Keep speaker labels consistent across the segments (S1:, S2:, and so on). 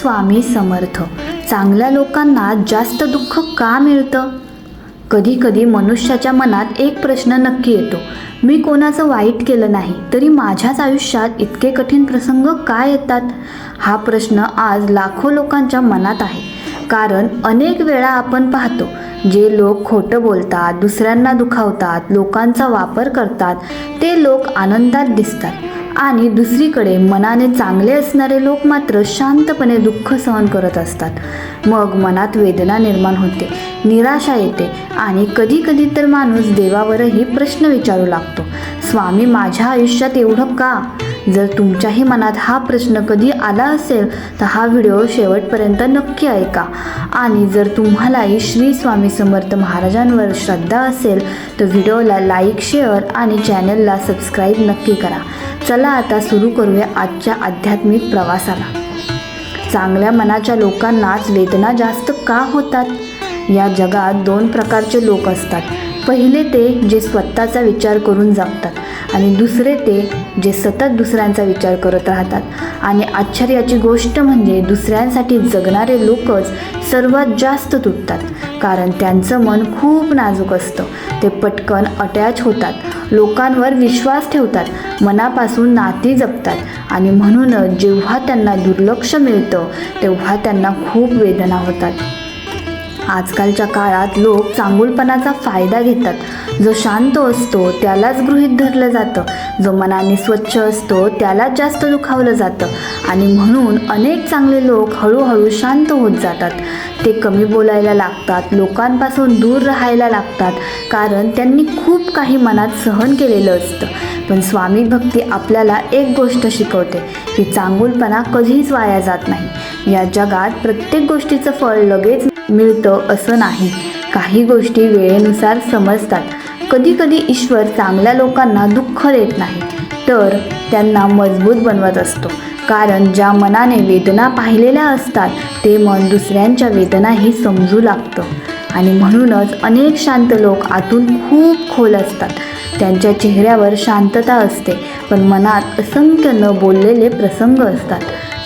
S1: स्वामी समर्थ. चांगल्या लोकांना जास्त दुःख का मिळतं? कधी कधी मनुष्याच्या मनात एक प्रश्न नक्की येतो, मी कोणाचं वाईट केलं नाही तरी माझ्याच आयुष्यात इतके कठीण प्रसंग का येतात? हा प्रश्न आज लाखो लोकांच्या मनात आहे. कारण अनेक वेळा आपण पाहतो, जे लोक खोटं बोलतात, दुसऱ्यांना दुखावतात, लोकांचा वापर करतात, ते लोक आनंदात दिसतात आणि दुसरीकडे मनाने चांगले असणारे लोक मात्र शांतपणे दुःख सहन करत असतात. मग मनात वेदना निर्माण होते, निराशा येते आणि कधी कधी तर माणूस देवावरही प्रश्न विचारू लागतो, स्वामी माझ्या आयुष्यात एवढं का? जर तुमच्याही मनात हा प्रश्न कधी आला असेल तर हा व्हिडिओ शेवटपर्यंत नक्की ऐका. आणि जर तुम्हालाही श्री स्वामी समर्थ महाराजांवर श्रद्धा असेल तर व्हिडिओला लाईक, शेअर आणि चॅनलला सबस्क्राईब नक्की करा. चला आता सुरू करूया आजच्या आध्यात्मिक प्रवासाला. चांगल्या मनाच्या लोकांनाच वेदना जास्त का होतात? या जगात दोन प्रकारचे लोक असतात. पहिले ते जे स्वतःचा विचार करून जगतात आणि दुसरे ते जे सतत दुसऱ्यांचा विचार करत राहतात. आणि आश्चर्याची गोष्ट म्हणजे दुसऱ्यांसाठी जगणारे लोकच सर्वात जास्त तुटतात. कारण त्यांचं मन खूप नाजूक असतं. ते पटकन अटॅच होतात, लोकांवर विश्वास ठेवतात, मनापासून नाती जपतात आणि म्हणूनच जेव्हा त्यांना दुर्लक्ष मिळतं तेव्हा त्यांना खूप वेदना होतात. आजकालच्या काळात लोक चांगुलपणाचा फायदा घेतात. जो शांत असतो त्यालाच गृहीत धरलं जातं, जो मनाने स्वच्छ असतो त्यालाच जास्त दुखावलं जातं आणि म्हणून अनेक चांगले लोक हळूहळू शांत होत जातात. ते कमी बोलायला लागतात, लोकांपासून दूर राहायला लागतात, कारण त्यांनी खूप काही मनात सहन केलेलं असतं. पण स्वामी भक्ती आपल्याला एक गोष्ट शिकवते की चांगुलपणा कधीच वाया जात नाही. या जगात प्रत्येक गोष्टीचं फळ लगेच मिळतं असं नाही. काही गोष्टी वेळेनुसार समजतात. कधी कधी ईश्वर चांगल्या लोकांना दुःख देत नाही तर त्यांना मजबूत बनवत असतो. कारण ज्या मनाने वेदना पाहिलेल्या असतात ते मन दुसऱ्यांच्या वेदनाही समजू लागतं. आणि म्हणूनच अनेक शांत लोक आतून खूप खोल असतात. त्यांच्या चेहऱ्यावर शांतता असते पण मनात असंख्य न बोललेले प्रसंग असतात.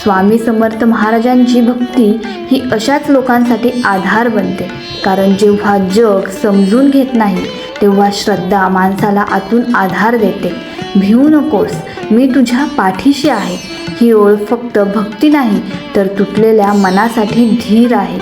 S1: स्वामी समर्थ महाराजांची भक्ती ही अशाच लोकांसाठी आधार बनते. कारण जेव्हा जग समजून घेत नाही तेव्हा श्रद्धा माणसाला आतून आधार देते. भिवू नकोस, मी तुझ्या पाठीशी आहे. ही ओळ फक्त भक्ती नाही तर तुटलेल्या मनासाठी धीर आहे.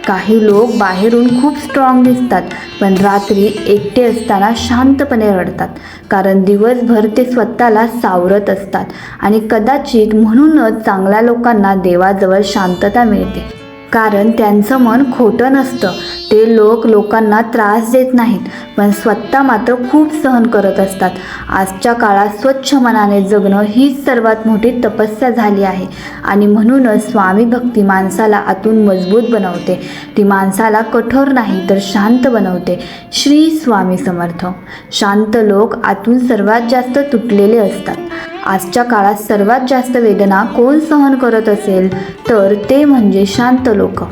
S1: काही लोक बाहेरून खूप स्ट्रॉंग दिसतात पण रात्री एकटे असताना शांतपणे रडतात. कारण दिवसभर ते स्वतःला सावरत असतात आणि कदाचित म्हणूनच चांगल्या लोकांना देवाजवळ शांतता मिळते. कारण त्यांचं मन खोटं नसतं. ते लोक लोकांना त्रास देत नाहीत पण स्वतः मात्र खूप सहन करत असतात. आजच्या काळात स्वच्छ मनाने जगणं हीच सर्वात मोठी तपस्या झाली आहे. आणि म्हणूनच स्वामी भक्ती माणसाला आतून मजबूत बनवते. ती माणसाला कठोर नाही तर शांत बनवते. श्री स्वामी समर्थ. शांत लोक आतून सर्वात जास्त तुटलेले असतात. आजच्या काळात सर्वात जास्त वेदना कोण सहन करत असेल तर ते म्हणजे शांत लोक.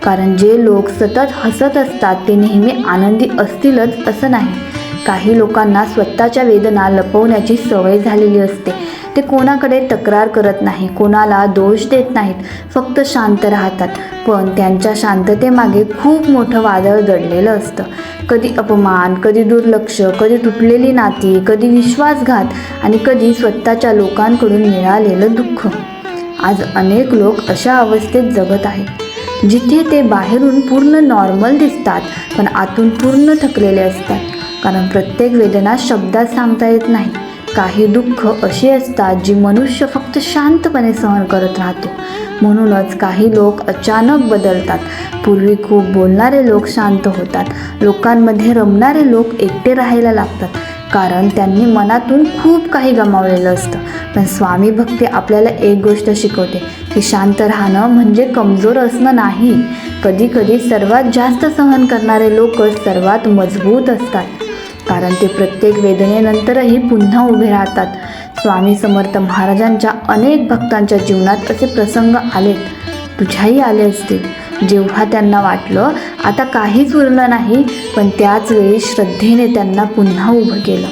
S1: कारण जे लोक सतत हसत असतात ते नेहमी आनंदी असतीलच असं नाही. काही लोकांना स्वतःच्या वेदना लपवण्याची सवय झालेली असते. ते कोणाकडे तक्रार करत नाही, कोणाला दोष देत नाहीत, फक्त शांत राहतात. पण त्यांच्या शांततेमागे खूप मोठं वादळ दडलेलं असतं. कधी अपमान, कधी दुर्लक्ष, कधी तुटलेली नाती, कधी विश्वासघात आणि कधी स्वतःच्या लोकांकडून मिळालेलं दुःख. आज अनेक लोक अशा अवस्थेत जगत आहेत जिथे ते बाहेरून पूर्ण नॉर्मल दिसतात पण आतून पूर्ण थकलेले असतात. कारण प्रत्येक वेदना शब्दात सांगता येत नाही. काही दुःख अशी असतात जी मनुष्य फक्त शांतपणे सहन करत राहतो. म्हणूनच काही लोक अचानक बदलतात. पूर्वी खूप बोलणारे लोक शांत होतात. लोकांमध्ये रमणारे लोक एकटे राहायला लागतात. कारण त्यांनी मनातून खूप काही गमावलेलं असतं. पण स्वामी भक्ती आपल्याला एक गोष्ट शिकवते की शांत राहणं म्हणजे कमजोर असणं नाही. कधी कधी सर्वात जास्त सहन करणारे लोक सर्वात मजबूत असतात. कारण ते प्रत्येक वेदनेनंतरही पुन्हा उभे राहतात. स्वामी समर्थ महाराजांच्या अनेक भक्तांच्या जीवनात असे प्रसंग आलेत, तुझ्याही आले असतील, जेव्हा त्यांना वाटलं आता काहीच उरलं नाही पण त्याच वेळी श्रद्धेने त्यांना पुन्हा उभं केलं.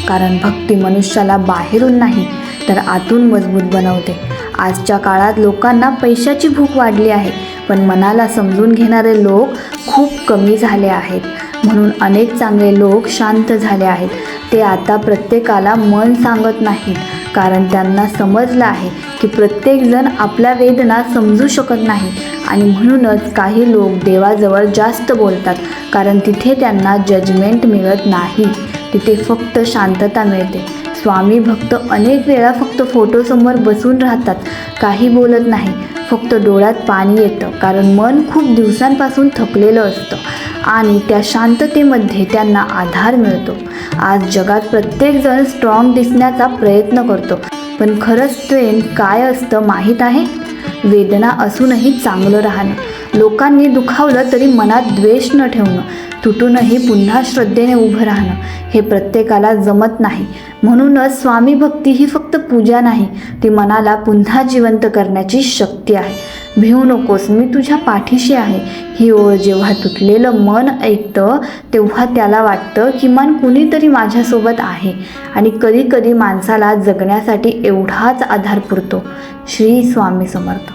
S1: कारण भक्ती मनुष्याला बाहेरून नाही तर आतून मजबूत बनवते. आजच्या काळात लोकांना पैशाची भूक वाढली आहे, पण मनाला समजून घेणारे लोक खूप कमी झाले आहेत. म्हणून अनेक चांगले लोक शांत झाले आहेत. ते आता प्रत्येकाला मन सांगत नाहीत, कारण त्यांना समजलं आहे की प्रत्येकजण आपल्या वेदना समजू शकत नाही. आणि म्हणूनच काही लोक देवाजवळ जास्त बोलतात, कारण तिथे त्यांना जजमेंट मिळत नाही, तिथे फक्त शांतता मिळते. स्वामी भक्त अनेक वेळा फक्त फोटोसमोर बसून राहतात, काही बोलत नाही, फक्त डोळ्यात पाणी येतं, कारण मन खूप दिवसांपासून थकलेलं असतं आणि त्या शांततेमध्ये त्यांना आधार मिळतो. आज जगात प्रत्येकजण स्ट्रॉंग दिसण्याचा प्रयत्न करतो, पण खरंच स्ट्रेंथ काय असतं माहीत आहे? वेदना असूनही चांगलं राहणं, लोकांनी दुखावलं तरी मनात द्वेष न ठेवणं, तुटूनही पुन्हा श्रद्धेने उभं राहणं, हे प्रत्येकाला जमत नाही. म्हणूनच स्वामी भक्ती ही फक्त पूजा नाही, ती मनाला पुन्हा जिवंत करण्याची शक्ती आहे. भिवू नकोस, मी तुझ्या पाठीशी आहे, ही ओळ जेव्हा तुटलेलं मन ऐकतं तेव्हा त्याला वाटतं किमान कुणीतरी माझ्यासोबत आहे. आणि कधी कधी माणसाला जगण्यासाठी एवढाच आधार पुरतो. श्री स्वामी समर्थ.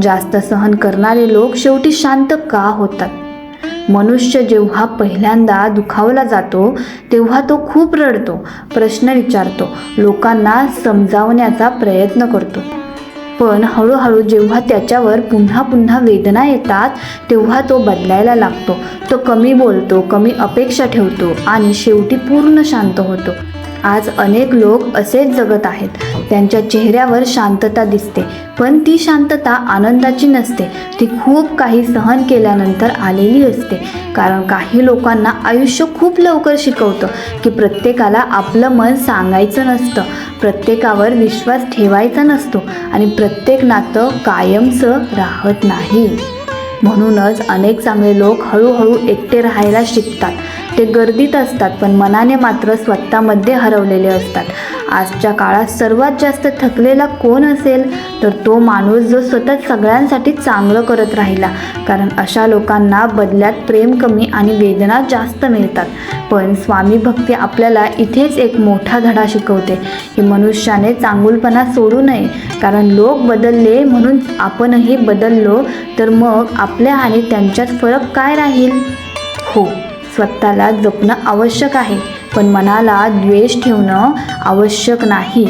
S1: जास्त सहन करणारे लोक शेवटी शांत का होतात? मनुष्य जेव्हा पहिल्यांदा दुखावला जातो तेव्हा तो खूप रडतो, प्रश्न विचारतो, लोकांना समजावण्याचा प्रयत्न करतो. पण हळूहळू जेव्हा त्याच्यावर पुन्हा पुन्हा वेदना येतात तेव्हा तो बदलायला लागतो. तो कमी बोलतो, कमी अपेक्षा ठेवतो आणि शेवटी पूर्ण शांत होतो. आज अनेक लोक असेच जगत आहेत. त्यांच्या चेहऱ्यावर शांतता दिसते, पण ती शांतता आनंदाची नसते, ती खूप काही सहन केल्यानंतर आलेली असते. कारण काही लोकांना आयुष्य खूप लवकर शिकवतं की प्रत्येकाला आपलं मन सांगायचं नसतं, प्रत्येकावर विश्वास ठेवायचा नसतो आणि प्रत्येक नातं कायमचं राहत नाही. म्हणूनच अनेक चांगले लोक हळूहळू एकटे राहायला शिकतात. ते गर्दीत असतात, पण मनाने मात्र स्वतःमध्ये हरवलेले असतात. आजच्या काळात सर्वात जास्त थकलेला कोण असेल तर तो माणूस जो सतत सगळ्यांसाठी चांगलं करत राहिला, कारण अशा लोकांना बदल्यात प्रेम कमी आणि वेदना जास्त मिळतात. पण स्वामी भक्ती आपल्याला इथेच एक मोठा धडा शिकवते की मनुष्याने चांगुलपणा सोडू नये, कारण लोक बदलले म्हणून आपणही बदललो तर मग आपल्या आणि त्यांच्यात फरक काय राहील? हो, स्वतःला जपणं आवश्यक आहे, पण मनाला द्वेष ठेवणं आवश्यक नाही.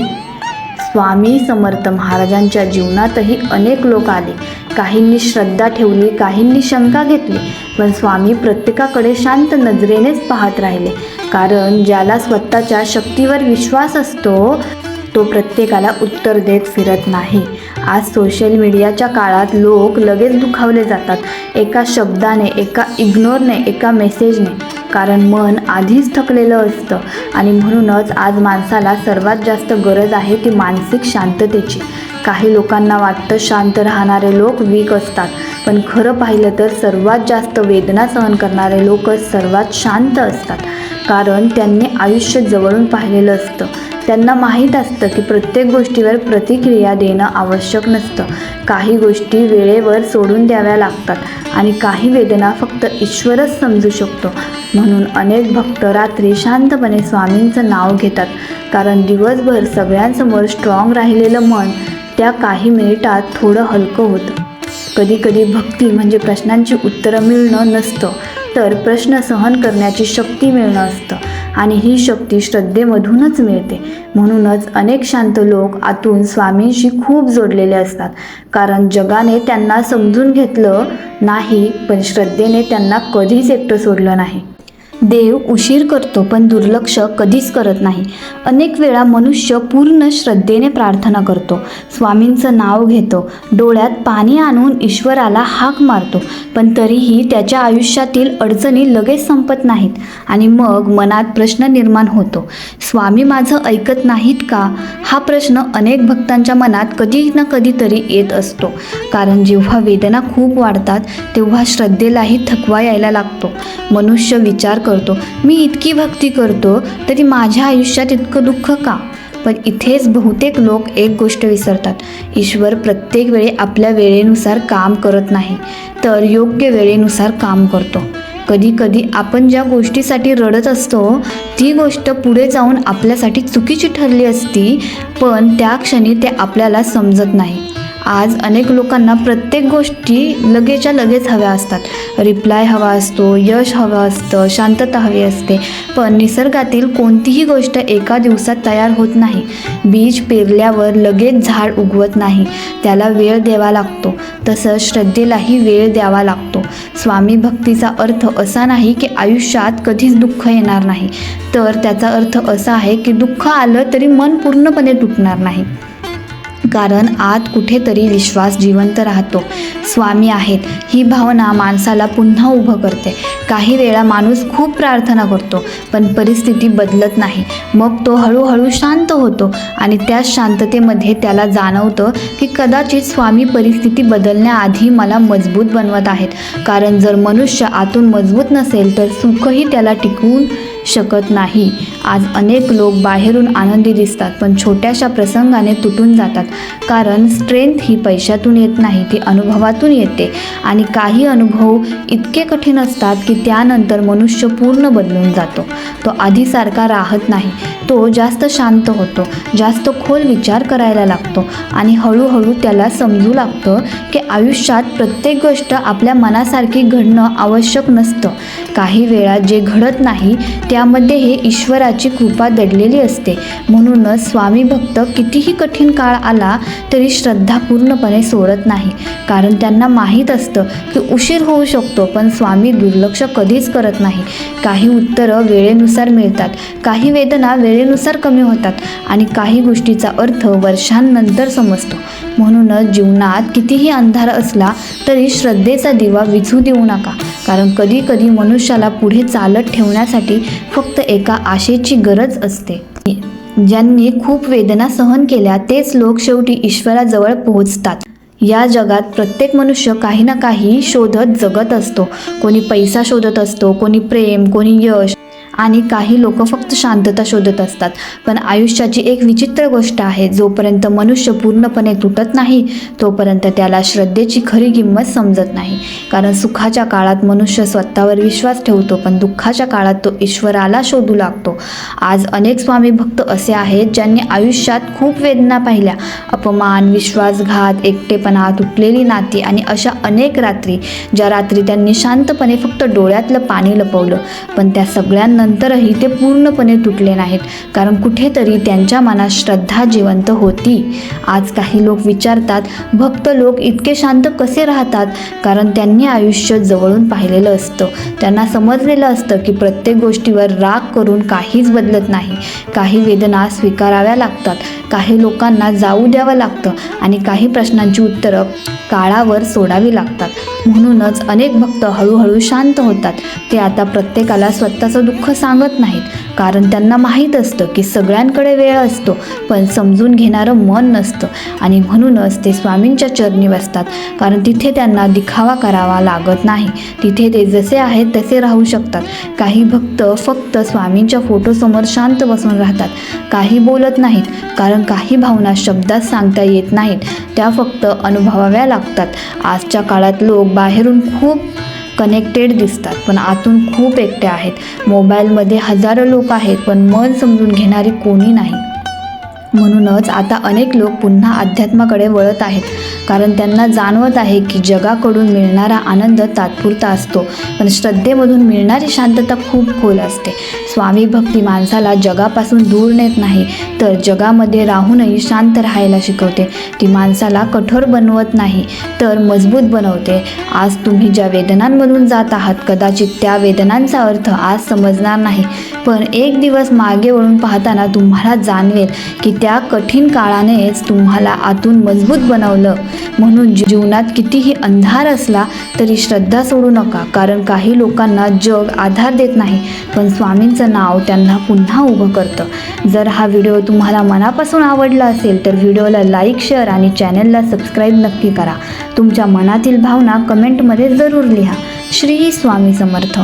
S1: स्वामी समर्थ महाराजांच्या जीवनातही अनेक लोक आले. काहींनी श्रद्धा ठेवली, काहींनी शंका घेतली, पण स्वामी प्रत्येकाकडे शांत नजरेनेच पाहत राहिले. कारण ज्याला स्वतःच्या शक्तीवर विश्वास असतो तो प्रत्येकाला उत्तर देत फिरत नाही. आज सोशल मीडियाच्या काळात लोक लगेच दुखावले जातात, एका शब्दाने, एका इग्नोरने, एका मेसेजने, कारण मन आधीच थकलेलं असतं. आणि म्हणूनच आज माणसाला सर्वात जास्त गरज आहे ती मानसिक शांततेची. काही लोकांना वाटतं शांत राहणारे लोक वीक असतात, पण खरं पाहिलं तर सर्वात जास्त वेदना सहन करणारे लोकच सर्वात शांत असतात, कारण त्यांनी आयुष्य जवळून पाहिलेलं असतं. त्यांना माहीत असतं की प्रत्येक गोष्टीवर प्रतिक्रिया देणं आवश्यक नसतं. काही गोष्टी वेळेवर सोडून द्याव्या लागतात आणि काही वेदना फक्त ईश्वरच समजू शकतो. म्हणून अनेक भक्त रात्री शांतपणे स्वामींचं नाव घेतात, कारण दिवसभर सगळ्यांसमोर स्ट्रॉंग राहिलेलं मन त्या काही मिनिटात थोडं हलकं होतं. कधीकधी भक्ती म्हणजे प्रश्नांची उत्तरं मिळणं नसतं, तर प्रश्न सहन करण्याची शक्ती मिळणं असतं. आणि ही शक्ती श्रद्धेमधूनच मिळते. म्हणूनच अनेक शांत लोक आतून स्वामींशी खूप जोडलेले असतात, कारण जगाने त्यांना समजून घेतलं नाही, पण श्रद्धेने त्यांना कधीच एकटं सोडलं नाही. देव उशीर करतो, पण दुर्लक्ष कधीच करत नाही. अनेक वेळा मनुष्य पूर्ण श्रद्धेने प्रार्थना करतो, स्वामींचं नाव घेतो, डोळ्यात पाणी आणून ईश्वराला हाक मारतो, पण तरीही त्याच्या आयुष्यातील अडचणी लगेच संपत नाहीत. आणि मग मनात प्रश्न निर्माण होतो, स्वामी माझं ऐकत नाहीत का? हा प्रश्न अनेक भक्तांच्या मनात कधी ना कधीतरी येत असतो, कारण जेव्हा वेदना खूप वाढतात तेव्हा श्रद्धेलाही थकवा यायला लागतो. मनुष्य विचार करतो, मी इतकी भक्ती करतो तरी माझ्या आयुष्यात इतकं दुःख का? पण इथेच बहुतेक लोक एक गोष्ट विसरतात, ईश्वर प्रत्येक वेळी आपल्या वेळेनुसार काम करत नाही, तर योग्य वेळेनुसार काम करतो. कधी कधी आपण ज्या गोष्टीसाठी रडत असतो ती गोष्ट पुढे जाऊन आपल्यासाठी चुकीची ठरली असती, पण त्या क्षणी ते आपल्याला समजत नाही. आज अनेक लोकांना प्रत्येक गोष्टी लगेचच्या लगेच हव्या असतात. रिप्लाय हवा असतो, यश हवं असतं, शांतता हवी असते. पण निसर्गातील कोणतीही गोष्ट एका दिवसात तयार होत नाही. बीज पेरल्यावर लगेच झाड उगवत नाही, त्याला वेळ द्यावा लागतो. तसं श्रद्धेलाही वेळ द्यावा लागतो. स्वामी भक्तीचा अर्थ असा नाही की आयुष्यात कधीच दुःख येणार नाही, तर त्याचा अर्थ असा आहे की दुःख आलं तरी मन पूर्णपणे तुटणार नाही, कारण आत कुठेतरी विश्वास जिवंत राहतो. स्वामी आहेत ही भावना माणसाला पुन्हा उभं करते. काही वेळा माणूस खूप प्रार्थना करतो पण परिस्थिती बदलत नाही. मग तो हळूहळू शांत होतो आणि त्या शांततेमध्ये त्याला जाणवतं की कदाचित स्वामी परिस्थिती बदलण्याआधी मला मजबूत बनवत आहेत. कारण जर मनुष्य आतून मजबूत नसेल तर सुखही त्याला टिकवून शकत नाही. आज अनेक लोक बाहेरून आनंदी दिसतात पण छोट्याशा प्रसंगाने तुटून जातात. कारण स्ट्रेंथ ही पैशातून येत नाही, ती अनुभवातून येते. आणि काही अनुभव इतके कठीण असतात की त्यानंतर मनुष्य पूर्ण बदलून जातो. तो आधीसारखा राहत नाही, तो जास्त शांत होतो, जास्त खोल विचार करायला लागतो आणि हळूहळू त्याला समजू लागतं की आयुष्यात प्रत्येक गोष्ट आपल्या मनासारखी घडणं आवश्यक नसतं. काही वेळा जे घडत नाही त्यामध्ये हे ईश्वराची कृपा दडलेली असते. म्हणूनच स्वामी भक्त कितीही कठीण काळ आला तरी श्रद्धा पूर्णपणे सोडत नाही. कारण त्यांना माहीत असतं की उशीर होऊ शकतो पण स्वामी दुर्लक्ष कधीच करत नाही. काही उत्तरं वेळेनुसार मिळतात, काही वेदना वेळेनुसार कमी होतात आणि काही गोष्टीचा अर्थ वर्षांनंतर समजतो. म्हणूनच जीवनात कितीही अंधार असला तरी श्रद्धेचा दिवा विझू देऊ नका. कारण कधी कधी मनुष्याला पुढे चालत ठेवण्यासाठी फक्त एका आशेची गरज असते. ज्यांनी खूप वेदना सहन केल्या तेच लोक शेवटी ईश्वराजवळ पोहोचतात. या जगात प्रत्येक मनुष्य काही ना काही शोधत जगत असतो. कोणी पैसा शोधत असतो, कोणी प्रेम, कोणी यश आणि काही लोक फक्त शांतता शोधत असतात. पण आयुष्याची एक विचित्र गोष्ट आहे, जोपर्यंत मनुष्य पूर्णपणे तुटत नाही तोपर्यंत त्याला श्रद्धेची खरी किंमत समजत नाही. कारण सुखाच्या काळात मनुष्य स्वतःवर विश्वास ठेवतो पण दुःखाच्या काळात तो ईश्वराला शोधू लागतो. आज अनेक स्वामी भक्त असे आहेत ज्यांनी आयुष्यात खूप वेदना पाहिल्या, अपमान, विश्वासघात, एकटेपणा, तुटलेली नाती आणि अशा अनेक रात्री, ज्या रात्री त्यांनी शांतपणे फक्त डोळ्यातलं पाणी लपवलं. पण त्या सगळ्यांनंतरही ते पूर्णपणे तुटले नाहीत, कारण कुठेतरी त्यांच्या मनात श्रद्धा जिवंत होती. आज काही लोक विचारतात, भक्त लोक इतके शांत कसे राहतात? कारण त्यांनी आयुष्य जवळून पाहिलेलं असतं. त्यांना समजलेलं असतं की प्रत्येक गोष्टीवर राग करून काहीच बदलत नाही. काही वेदना स्वीकाराव्या लागतात, काही लोकांना जाऊ द्यावं लागतं आणि काही प्रश्नांची उत्तरं काळावर सोडावी लागतात. म्हणूनच अनेक भक्त हळूहळू शांत होतात. ते आता प्रत्येकाला स्वतःचं दुःख सांगत नाहीत, कारण त्यांना माहीत असतं की सगळ्यांकडे वेळ असतो पण समजून घेणारं मन नसतं. आणि म्हणूनच ते स्वामींच्या चरणी बसतात, कारण तिथे त्यांना दिखावा करावा लागत नाही. तिथे ते जसे आहेत तसे राहू शकतात. काही भक्त फक्त स्वामींच्या फोटोसमोर शांत बसून राहतात, काही बोलत नाहीत, कारण काही भावना शब्दात सांगता येत नाहीत, त्या फक्त अनुभवाव्या लागतात. आजच्या काळात लोक बाहेरून खूप कनेक्टेड दिसतात पण आतून खूप एकटे आहेत. मोबाईलमध्ये हजारो लोक आहेत पण मन समजून घेणारे कोणी नाही. म्हणूनच आता अनेक लोक पुन्हा अध्यात्माकडे वळत आहेत, कारण त्यांना जाणवत आहे की जगाकडून मिळणारा आनंद तात्पुरता असतो पण श्रद्धेमधून मिळणारी शांतता खूप खोल असते. स्वामी भक्ती माणसाला जगापासून दूर नेत नाही तर जगामध्ये राहूनही शांत राहायला शिकवते. ती माणसाला कठोर बनवत नाही तर मजबूत बनवते. आज तुम्ही ज्या वेदनांमधून जात आहात कदाचित त्या वेदनांचा अर्थ आज समजणार नाही, पण एक दिवस मागे वळून पाहताना तुम्हाला जाणवेल की त्या कठीण काळानेच तुम्हाला आतून मजबूत बनवलं. म्हणून जीवनात कितीही अंधार असला तरी श्रद्धा सोडू नका, कारण काही लोकांना जग आधार देत नाही पण स्वामींचं नाव त्यांना पुन्हा उभं करतं. जर हा व्हिडिओ तुम्हाला मनापासून आवडला असेल तर व्हिडिओला लाईक, शेअर आणि चॅनलला सबस्क्राईब नक्की करा. तुमच्या मनातील भावना कमेंटमध्ये जरूर लिहा. श्री स्वामी समर्थ.